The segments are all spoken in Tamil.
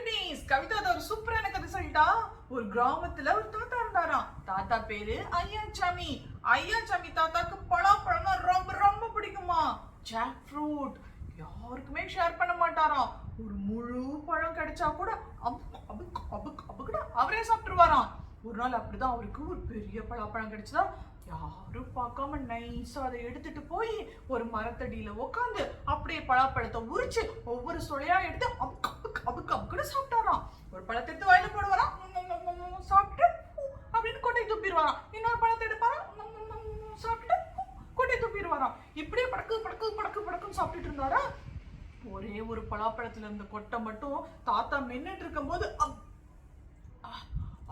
குட்டீஸ், கவிதா ஒரு சூப்பரான கதை சொல்லிட்டா. ஒரு கிராமத்துல ஒரு தாத்தா இருந்தாராம். தாத்தா பேரு ஐயாச்சாமி. ஐயாச்சாமி தாத்தாக்கு பலாப்பழம்னா ரொம்ப ரொம்ப பிடிக்குமா. ஜாக் ஃப்ரூட் யாருக்குமே ஷேர் பண்ண மாட்டாராம். ஒரு முழு பழம் கிடைச்சா கூட அவரே சாப்பிட்டுருவாராம். ஒரு நாள் அப்படிதான் அவருக்கு ஒரு பெரிய பலாப்பழம் கிடைச்சதா. யாரும் பார்க்காம நைஸா அதை எடுத்துட்டு போய் ஒரு மரத்தடியில உட்காந்து அப்படியே பலாப்பழத்தை உரிச்சு ஒவ்வொரு சுளையா எடுத்து அபுக்கு சாப்பிட்டாராம். ஒரு பழத்தை எடுத்து வாயில போடுவாராம், சாப்பிட்டு அப்படின்னு கொட்டை துப்பிடுவாராம். இன்னொரு பழத்தை எடுப்பாராம், சாப்பிட்டு கொட்டை துப்பிடுவாராம். இப்படியே படக்குன்னு சாப்பிட்டுட்டு இருந்தாரா. ஒரே ஒரு பலாப்பழத்துல இருந்த கொட்டை மட்டும் தாத்தா மென்னுட்டு இருக்கும் போது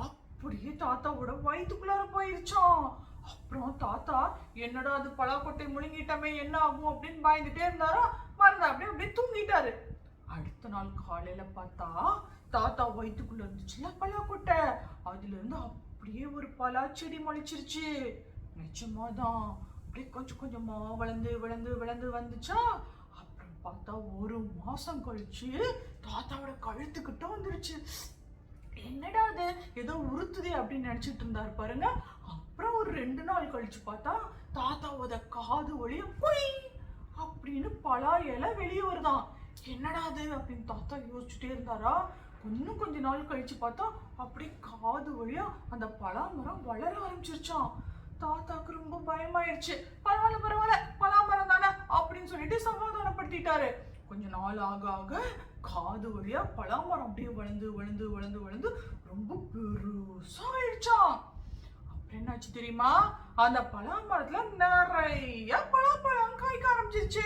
அப்படியே தாத்தாவோட வயிற்றுக்குள்ளார போயிருச்சான். அப்புறம் தாத்தா என்னடா அது பலாக்கொட்டை முழுங்கிட்டமே என்ன ஆகும் அப்படின்னு பயந்துட்டே இருந்தாரா. மறந்தா அப்படியே தூங்கிட்டாரு. அடுத்த நாள் காலையில பார்த்தா தாத்தா வயிற்றுக்குள்ள இருந்துச்சுல பலாக்கொட்டை, அதுல இருந்து அப்படியே ஒரு பலா செடி முளைச்சிருச்சு. நிஜமாதான் அப்படியே கொஞ்சம் கொஞ்சமா வளர்ந்து வந்துச்சா. அப்புறம் பார்த்தா ஒரு மாசம் கழிச்சு தாத்தாவோட கழுத்துக்கிட்ட வந்துருச்சு. என்னடா அது ஏதோ உறுத்துதே அப்படின்னு நினைச்சிட்டு இருந்தாரு பாருங்க. அப்புறம் ஒரு 2 நாள் கழிச்சு பார்த்தா தாத்தாவோட காது வழியா போய் அப்படின்னு பலா இலை வெளியே வருதான். என்னடா அது அப்படின்னு தாத்தா யோசிச்சுட்டே இருந்தாரா. கொஞ்ச நாள் கழிச்சு பார்த்தா அப்படியே காது வழியா அந்த பலா மரம் வளர ஆரம்பிச்சிருச்சான். தாத்தாக்கு ரொம்ப பயமாயிருச்சு. பரவாயில்ல பலாமரம் தானே அப்படின்னு சொல்லிட்டு சமாதானப்படுத்திட்டாரு. கொஞ்ச நாள் ஆக காது வழியா பலாமரம் அப்படியே வளர்ந்து ரொம்ப பெருசா ஆயிடுச்சான். அப்புறம் என்னாச்சு தெரியுமா, அந்த பலாமரத்துல நிறைய பலாப்பழம் காய்க்க ஆரம்பிச்சிருச்சு.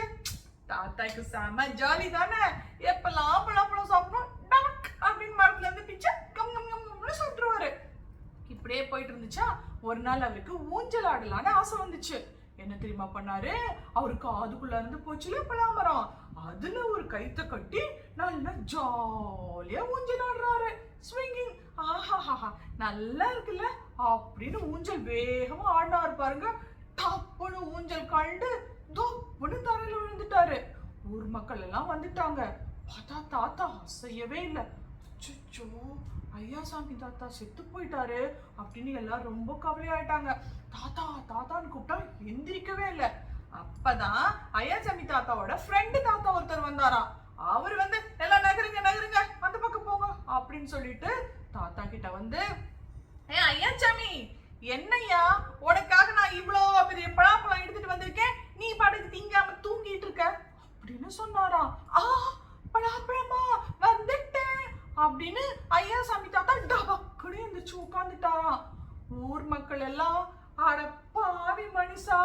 தாத்தாக்கு செம ஜாலி தானே. எப்பெல்லாம் பலாப்பழம் சாப்பிடணும் அப்படின்னு மரத்துல இருந்து பிச்சை கம்னு சாப்பிட்டுருவாரு. இப்படியே போயிட்டு இருந்துச்சா. ஒரு நாள் அவருக்கு ஊஞ்சல் ஆடலான்னு ஆசை வந்துச்சு. என்ன தெரியுமா பண்ணாரு, அவருக்கு அதுக்குள்ள இருந்து போச்சுல பலாமரம், அதுல ஒரு கைத்தை கட்டி நல்லா ஜாலியா ஊஞ்சல் ஆடுறாரு. ஸ்விங்கிங் ஆஹாஹா நல்லா இருக்குல்ல அப்படின்னு ஊஞ்சல் வேகமா ஆடினாரு பாருங்க. டப்புன்னு ஊஞ்சல் கண்டு தொப்புன்னு தரையில விழுந்துட்டாரு. ஊர் மக்கள் எல்லாம் வந்துட்டாங்க. பார்த்தா தாத்தா அசையவே இல்லை. அச்சோ ஐயாசாமி தாத்தா செத்து போயிட்டாரு அப்படின்னு எல்லாரும் ரொம்ப கவலையாயிட்டாங்க. தாத்தான்னு கூப்பிட்டா எந்திரிக்கவே இல்லை. அப்பதான் ஐயாசாமி தாத்தாவோட ஃப்ரெண்டு தாத்தா ஒருத்தர் வந்தாராம். அவரு வந்து எல்லாம் நகருங்க அந்த பக்கம் போங்க அப்படின்னு சொல்லிட்டு தாத்தா கிட்ட வந்து, ஐயாசாமி என்னையா உனக்காக நான் இவ்வளோ பெரிய பலாப்பழம் எடுத்துட்டு வந்திருக்கேன், நீ பாட்டுக்கு திங்காம தூங்கிட்டு இருக்க அப்படின்னு சொன்னாராம். பலாப்பழமா வந்துட்டேன் அப்படின்னு ஐயாசாமி தாத்தா டபக்குன்னு எந்திரிச்சு உட்காந்துட்டாராம். ஊர் மக்கள் எல்லாம் அட பாவி மனுஷா,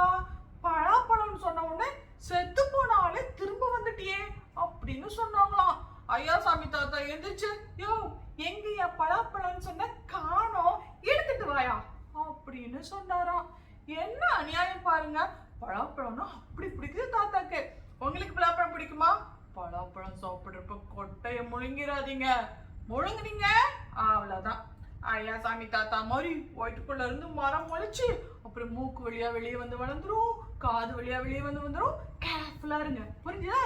பலாப்பழம்னு சொன்ன உடனே செத்து போனாலே திரும்ப வந்துட்டியே அப்படின்னு சொன்னாங்களாம். ஐயாசாமி தாத்தா எந்திரிச்சு, யோ எங்கயா பலாப்பழம்னு சொன்ன காணோம், எடுத்துட்டு வாயா அப்படின்னு சொன்னாராம். என்ன அநியாயம் பாருங்க. பலாப்பழம்னா அப்படி பிடிக்குது தாத்தாக்கு. உங்களுக்கு பலாப்பழம் பிடிக்குமா? பலாப்பழம் சாப்பிடுறப்ப கொட்டைய முழுங்கிறாதீங்க. முழுங்குனீங்க அவ்வளவுதான். ஐயாசாமி தாத்தா மாதிரி வயிற்றுக்குள்ள இருந்து மரம் முளைச்சு அப்புறம் மூக்கு வழியா வெளியே வந்து வளர்ந்துரும், காது வழியா வெளியே வந்து வந்துடும். கேர்ஃபுல்லா இருங்க, புரிஞ்சுதா?